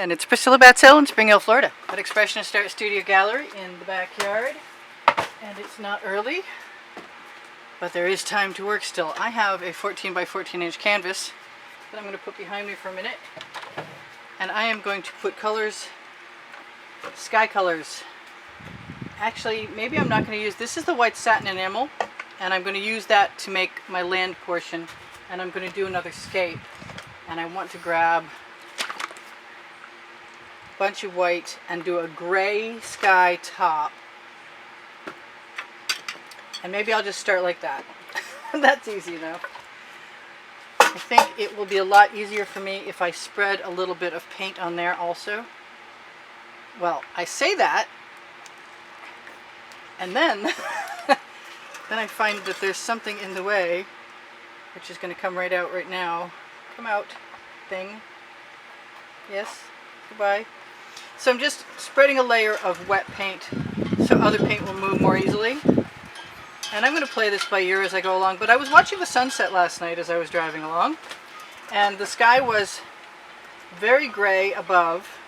And it's Priscilla Batzell in Spring Hill, Florida, at Expressionist Art Studio Gallery in the backyard. And it's not early, but there is time to work still. I have a 14 by 14 inch canvas that I'm going to put behind me for a minute. And I am going to put colors, sky colors. Actually, maybe I'm not going to use, this is the white satin enamel, and I'm going to use that to make my land portion. And I'm going to do another scape. And I want to grab bunch of white and do a gray sky top, and maybe I'll just start like that. That's easy enough. I think it will be a lot easier for me if I spread a little bit of paint on there also. Well, I say that, and then then I find that there's something in the way, which is going to come right out right now. Come out, thing. Yes, goodbye. So I'm just spreading a layer of wet paint so other paint will move more easily. And I'm going to play this by ear as I go along. But I was watching the sunset last night as I was driving along. And the sky was very gray above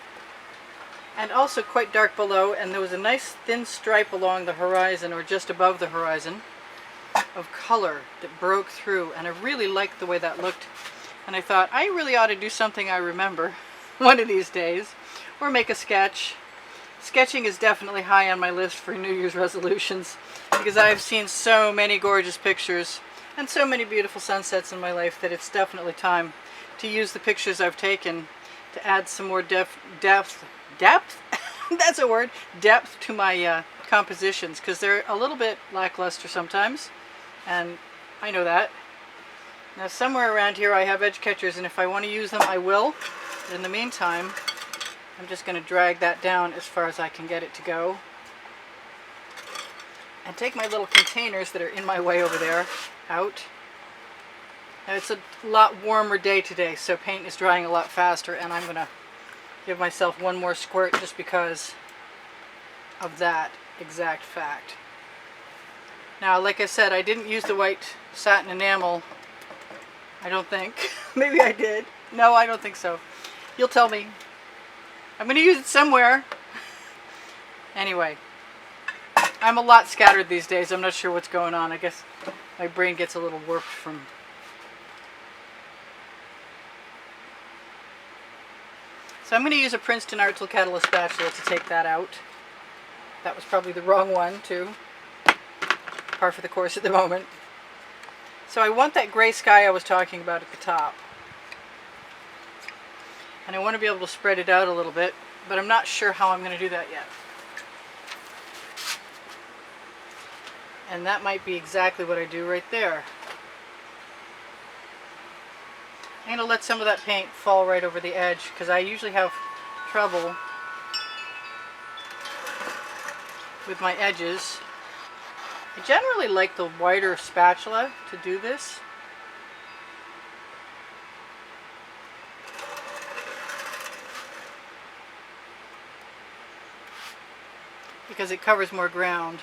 and also quite dark below. And there was a nice thin stripe along the horizon, or just above the horizon, of color that broke through. And I really liked the way that looked. And I thought, I really ought to do something I remember one of these days. Or make a sketch. Sketching is definitely high on my list for New Year's resolutions, because I've seen so many gorgeous pictures and so many beautiful sunsets in my life that it's definitely time to use the pictures I've taken to add some more depth that's a word, depth to my compositions, because they're a little bit lackluster sometimes, and I know that. Now somewhere around here I have edge catchers, and if I want to use them I will, but in the meantime I'm just going to drag that down as far as I can get it to go. And take my little containers that are in my way over there out. Now it's a lot warmer day today, so paint is drying a lot faster, and I'm going to give myself one more squirt just because of that exact fact. Now, like I said, I didn't use the white satin enamel, I don't think. Maybe I did. No, I don't think so. You'll tell me. I'm going to use it somewhere. Anyway, I'm a lot scattered these days. I'm not sure what's going on. I guess my brain gets a little warped from... So I'm going to use a Princeton Art Tool Catalyst spatula to take that out. That was probably the wrong one, too. Par for the course at the moment. So I want that gray sky I was talking about at the top. And I want to be able to spread it out a little bit, but I'm not sure how I'm going to do that yet. And that might be exactly what I do right there. I'm going to let some of that paint fall right over the edge, because I usually have trouble with my edges. I generally like the wider spatula to do this. Because it covers more ground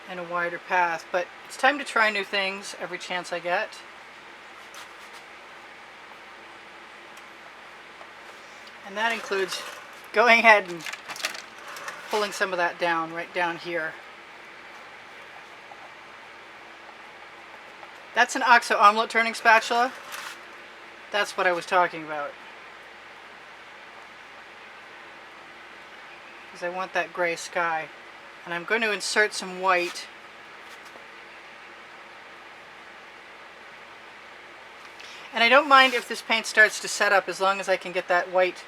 and a wider path. But it's time to try new things every chance I get. And that includes going ahead and pulling some of that down, right down here. That's an OXO omelet turning spatula. That's what I was talking about. I want that gray sky, and I'm going to insert some white. And I don't mind if this paint starts to set up, as long as I can get that white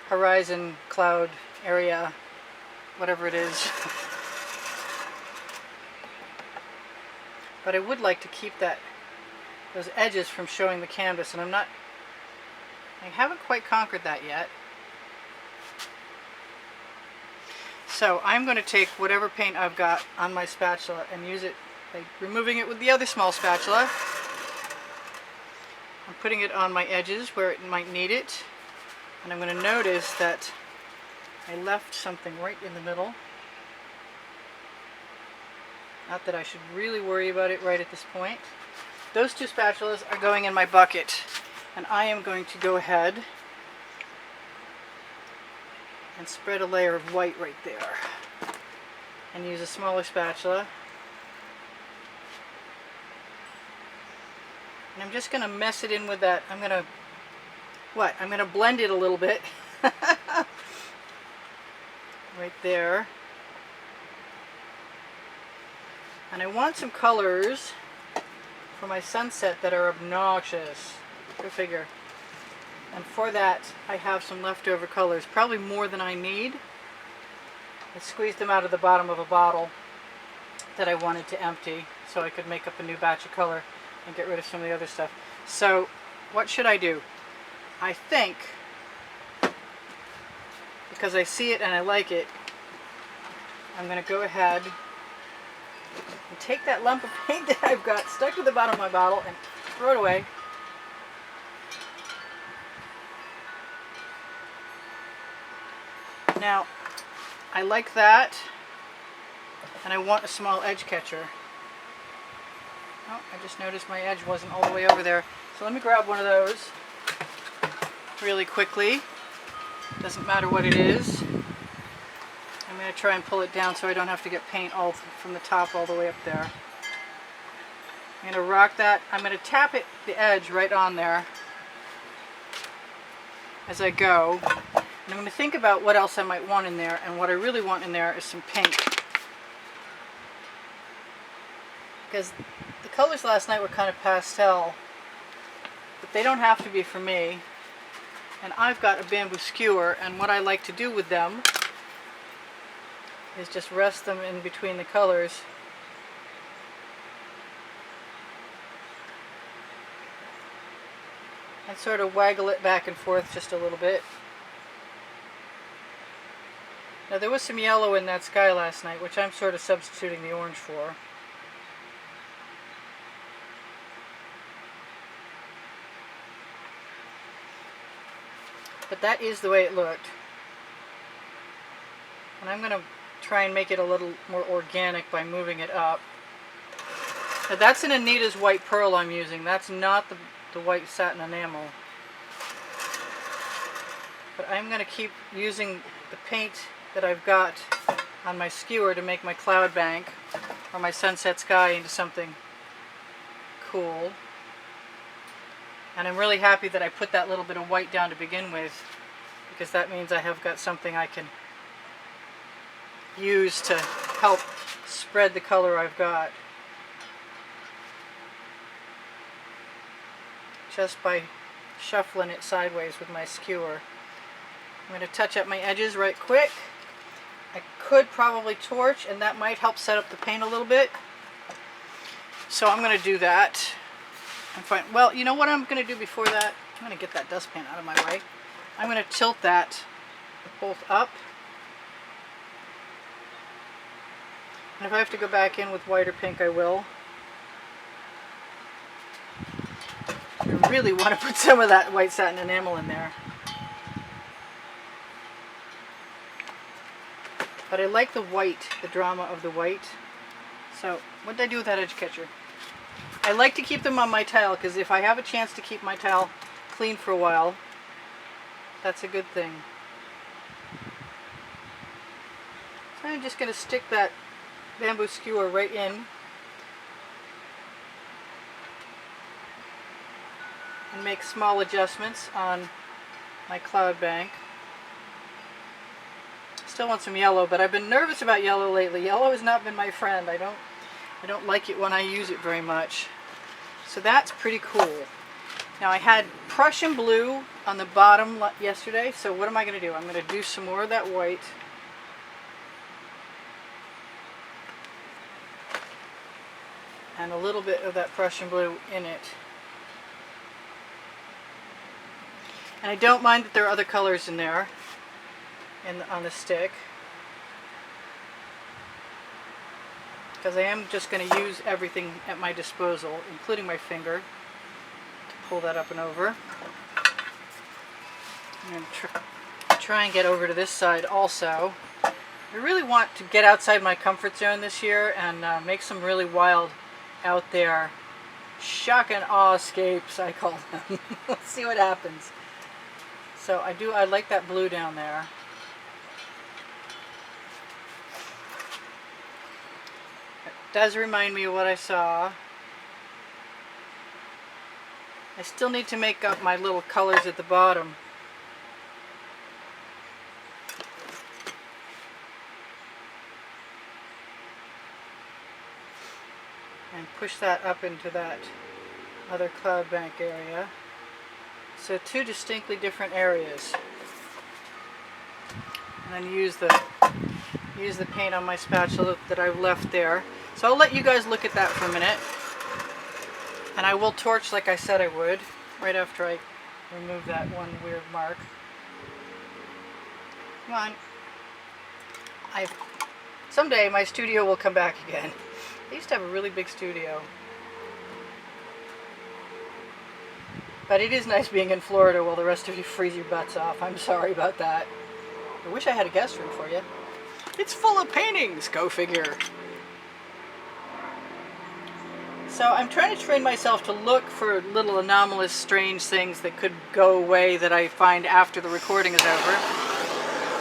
horizon cloud area, whatever it is. But I would like to keep those edges from showing the canvas, and I haven't quite conquered that yet. So I'm going to take whatever paint I've got on my spatula and use it by removing it with the other small spatula. I'm putting it on my edges where it might need it. And I'm going to notice that I left something right in the middle. Not that I should really worry about it right at this point. Those two spatulas are going in my bucket. And I am going to go ahead and spread a layer of white right there. And use a smaller spatula. And I'm just going to mess it in with that. I'm going to blend it a little bit. Right there. And I want some colors for my sunset that are obnoxious. Go figure. And for that, I have some leftover colors, probably more than I need. I squeezed them out of the bottom of a bottle that I wanted to empty so I could make up a new batch of color and get rid of some of the other stuff. So what should I do? I think, because I see it and I like it, I'm going to go ahead and take that lump of paint that I've got stuck to the bottom of my bottle and throw it away. Now, I like that, and I want a small edge catcher. Oh, I just noticed my edge wasn't all the way over there. So let me grab one of those really quickly. Doesn't matter what it is. I'm going to try and pull it down so I don't have to get paint all from the top all the way up there. I'm going to rock that. I'm going to tap it, the edge right on there as I go. And I'm going to think about what else I might want in there, and what I really want in there is some pink. Because the colors last night were kind of pastel, but they don't have to be for me. And I've got a bamboo skewer, and what I like to do with them is just rest them in between the colors. And sort of waggle it back and forth just a little bit. Now there was some yellow in that sky last night, which I'm sort of substituting the orange for. But that is the way it looked. And I'm going to try and make it a little more organic by moving it up. Now that's an Anita's white pearl I'm using. That's not the white satin enamel. But I'm going to keep using the paint that I've got on my skewer to make my cloud bank or my sunset sky into something cool. And I'm really happy that I put that little bit of white down to begin with, because that means I have got something I can use to help spread the color I've got. Just by shuffling it sideways with my skewer. I'm going to touch up my edges right quick. I could probably torch, and that might help set up the paint a little bit. So I'm going to do that. I'm fine. Well, you know what I'm going to do before that? I'm going to get that dustpan out of my way. I'm going to tilt that both up. And if I have to go back in with white or pink, I will. I really want to put some of that white satin enamel in there. But I like the white, the drama of the white. So, what did I do with that edge catcher? I like to keep them on my tile, because if I have a chance to keep my tile clean for a while, that's a good thing. So I'm just going to stick that bamboo skewer right in and make small adjustments on my cloud bank. Still want some yellow, but I've been nervous about yellow lately. Yellow has not been my friend. I don't like it when I use it very much. So that's pretty cool. Now I had Prussian blue on the bottom yesterday, so what am I going to do? I'm going to do some more of that white. And a little bit of that Prussian blue in it. And I don't mind that there are other colors in there on the stick, because I am just going to use everything at my disposal, including my finger, to pull that up and over. I'm going to try and get over to this side also. I really want to get outside my comfort zone this year and make some really wild out there shock and awe scapes, I call them. Let's see what happens. So I like that blue down there. It does remind me of what I saw. I still need to make up my little colors at the bottom. And push that up into that other cloudbank area. So two distinctly different areas. And then use the paint on my spatula that I've left there. So I'll let you guys look at that for a minute. And I will torch like I said I would, right after I remove that one weird mark. Come on. Someday my studio will come back again. I used to have a really big studio. But it is nice being in Florida while the rest of you freeze your butts off. I'm sorry about that. I wish I had a guest room for you. It's full of paintings, go figure. So I'm trying to train myself to look for little anomalous, strange things that could go away that I find after the recording is over.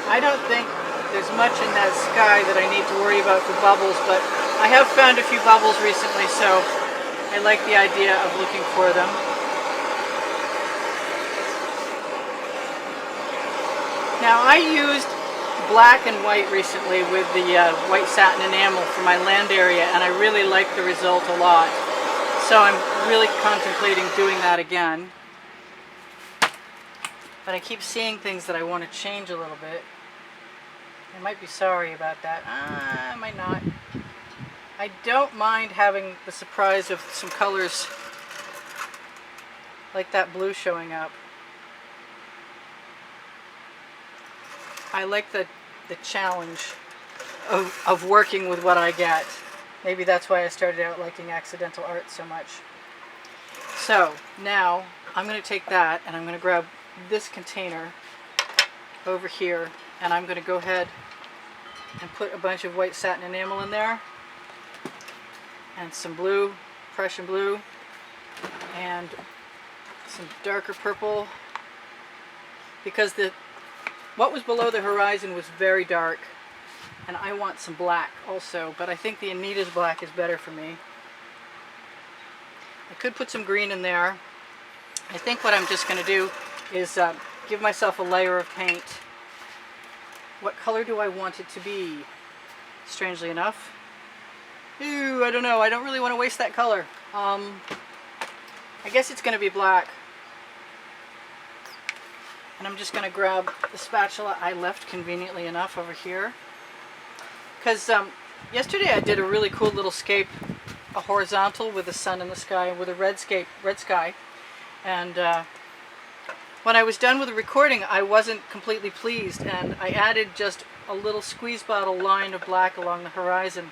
I don't think there's much in that sky that I need to worry about for bubbles, but I have found a few bubbles recently, so I like the idea of looking for them. Now I used black and white recently with the white satin enamel for my land area, and I really like the result a lot. So I'm really contemplating doing that again. But I keep seeing things that I want to change a little bit. I might be sorry about that. I might not. I don't mind having the surprise of some colors like that blue showing up. I like the challenge of working with what I get. Maybe that's why I started out liking accidental art so much. So now I'm going to take that and I'm going to grab this container over here, and I'm going to go ahead and put a bunch of white satin enamel in there and some blue, Prussian blue, and some darker purple, because what was below the horizon was very dark, and I want some black also, but I think the Anita's black is better for me. I could put some green in there. I think what I'm just going to do is give myself a layer of paint. What color do I want it to be? Strangely enough. Ooh, I don't know. I don't really want to waste that color. I guess it's going to be black. And I'm just going to grab the spatula I left conveniently enough over here. Because yesterday I did a really cool little scape, a horizontal with the sun in the sky, with a red sky. And when I was done with the recording, I wasn't completely pleased, and I added just a little squeeze bottle line of black along the horizon,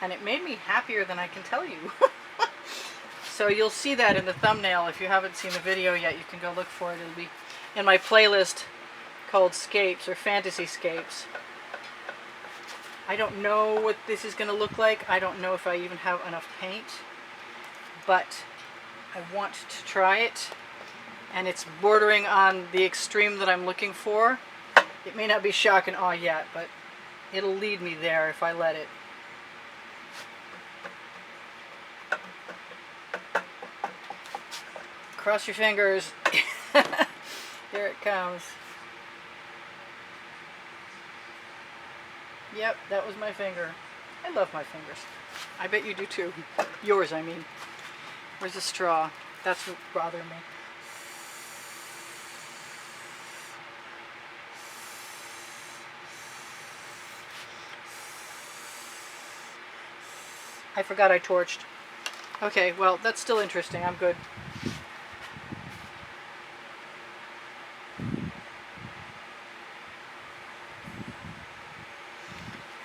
and it made me happier than I can tell you. So you'll see that in the thumbnail. If you haven't seen the video yet, you can go look for it. It'll be in my playlist called Scapes, or Fantasy Scapes. I don't know what this is going to look like. I don't know if I even have enough paint, but I want to try it, and it's bordering on the extreme that I'm looking for. It may not be shock and awe yet, but it'll lead me there if I let it. Cross your fingers. Here it comes. Yep, that was my finger. I love my fingers. I bet you do too. Yours, I mean. Where's the straw? That's what bothers me. I forgot I torched. Okay, well, that's still interesting. I'm good.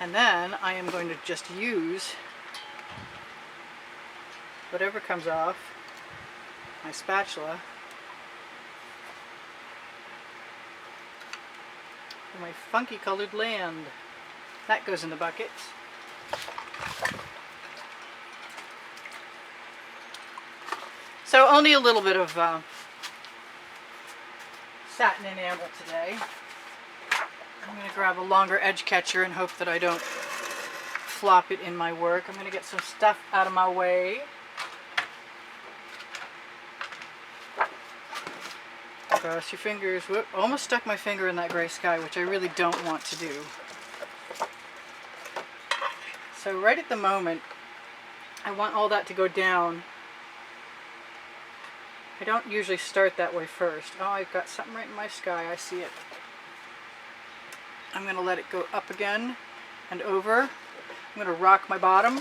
And then I am going to just use whatever comes off my spatula for my funky colored land. That goes in the bucket. only a little bit of satin enamel today. I'm going to grab a longer edge catcher and hope that I don't flop it in my work. I'm going to get some stuff out of my way. Cross your fingers. Whoop, almost stuck my finger in that gray sky, which I really don't want to do. So right at the moment, I want all that to go down. I don't usually start that way first. Oh, I've got something right in my sky. I see it. I'm going to let it go up again and over. I'm going to rock my bottom.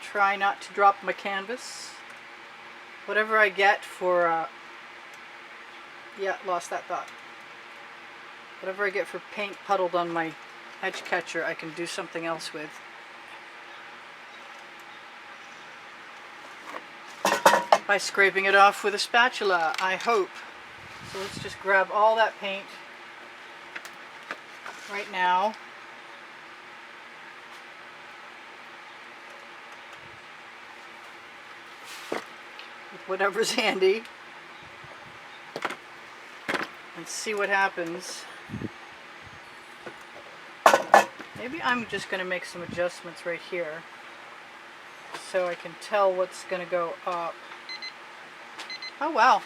Try not to drop my canvas. Whatever I get for, yeah, lost that thought. Whatever I get for paint puddled on my edge catcher, I can do something else with. By scraping it off with a spatula, I hope. So let's just grab all that paint right now. Whatever's handy, and see what happens. Maybe I'm just going to make some adjustments right here so I can tell what's going to go up. Oh wow.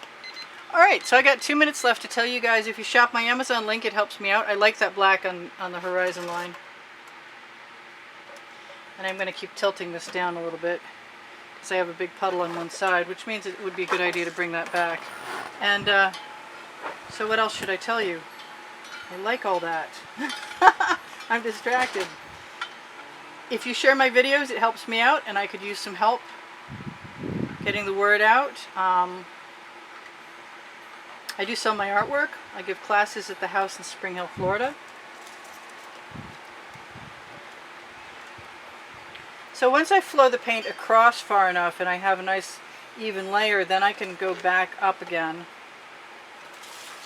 Alright, so I got 2 minutes left to tell you guys, if you shop my Amazon link, it helps me out. I like that black on the horizon line. And I'm going to keep tilting this down a little bit. I have a big puddle on one side, which means it would be a good idea to bring that back. And so what else should I tell you? I like all that. I'm distracted. If you share my videos, it helps me out, and I could use some help getting the word out. I do sell my artwork. I give classes at the house in Spring Hill, Florida. So once I flow the paint across far enough and I have a nice even layer, then I can go back up again.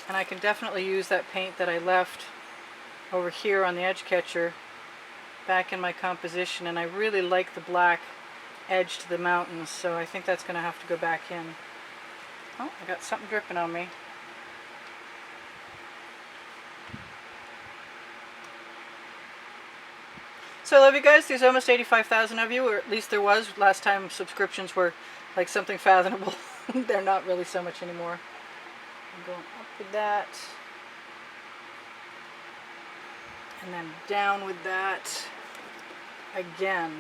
And I can definitely use that paint that I left over here on the edge catcher back in my composition. And I really like the black edge to the mountains, so I think that's going to have to go back in. Oh, I got something dripping on me. So I love you guys. There's almost 85,000 of you, or at least there was. Last time subscriptions were like something fathomable. They're not really so much anymore. I'm going up with that. And then down with that again.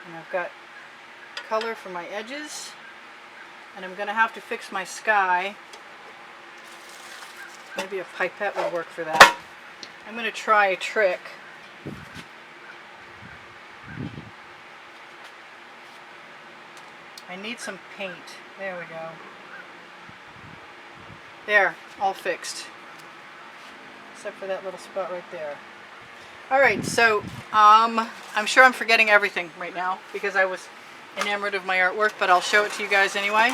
And I've got color for my edges. And I'm going to have to fix my sky. Maybe a pipette would work for that. I'm going to try a trick. I need some paint. There we go. There, all fixed. Except for that little spot right there. Alright, so I'm sure I'm forgetting everything right now because I was enamored of my artwork, but I'll show it to you guys anyway,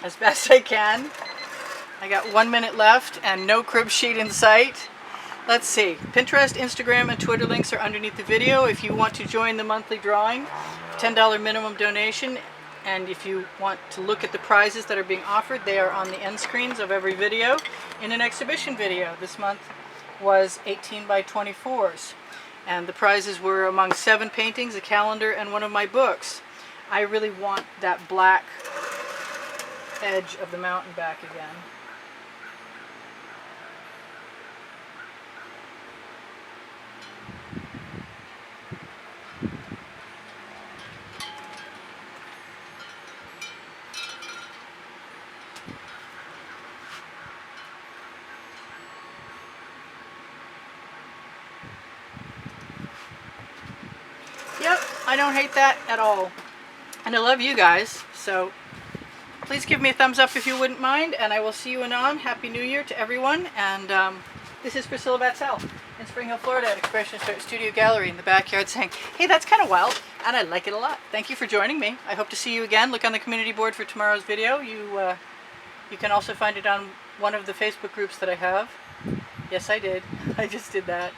as best I can. I got 1 minute left and no crib sheet in sight. Let's see. Pinterest, Instagram, and Twitter links are underneath the video. If you want to join the monthly drawing, $10 minimum donation. And if you want to look at the prizes that are being offered, they are on the end screens of every video in an exhibition video. This month was 18 by 24s. And the prizes were among 7 paintings, a calendar, and one of my books. I really want that black edge of the mountain back again. Yep, I don't hate that at all. And I love you guys, so please give me a thumbs up if you wouldn't mind, and I will see you anon. Happy New Year to everyone, and this is Priscilla Batzell in Spring Hill, Florida at Expressionist Studio Gallery in the backyard saying, hey, that's kind of wild, and I like it a lot. Thank you for joining me. I hope to see you again. Look on the community board for tomorrow's video. You can also find it on one of the Facebook groups that I have. Yes, I did. I just did that.